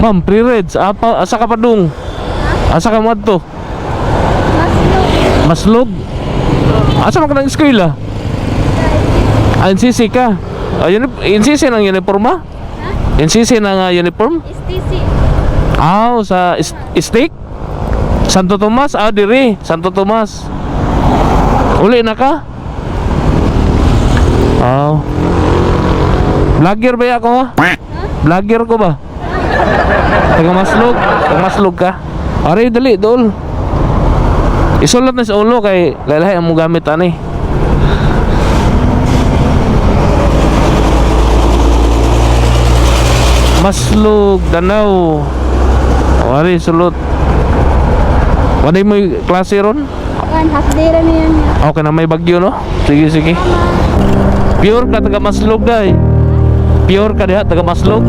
Ma'am, pre-reds. Asa ka pa dong? Asa ka mo to? Maslog. Asa man ka ng eskwela? NCC ka? NCC ng uniforma? NCC ng uniform? STC. Sa stick? Santo Tomas? Diri, Santo Tomas. Uli na ka? Vlogger ba ako ha? Vlogger ko ba? Taga-maslog ka? Ari, dali, dol. Isulat na sa ulo kay lalahi ang mo gamit ani. Maslog, Danau. Ari, sulot. Waday mo klase ron? Kan half day ra niyan. Okay na may bagyo no? Sige, sige. Pure ka taga-maslog day. Pure ka diha taga-maslog.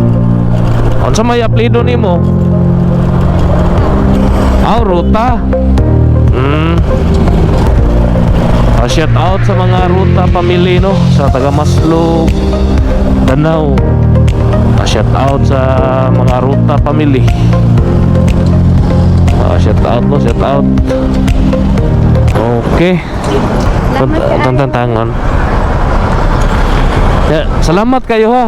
Unsa may apelyido nimo? Ruta. Shout out sa mga Ruta family no, sa taga-Maslog, Danau. Shout out sa mga Ruta family. Shout out no, shout out. Okay. Tantangan. Ya, salamat kayo ha.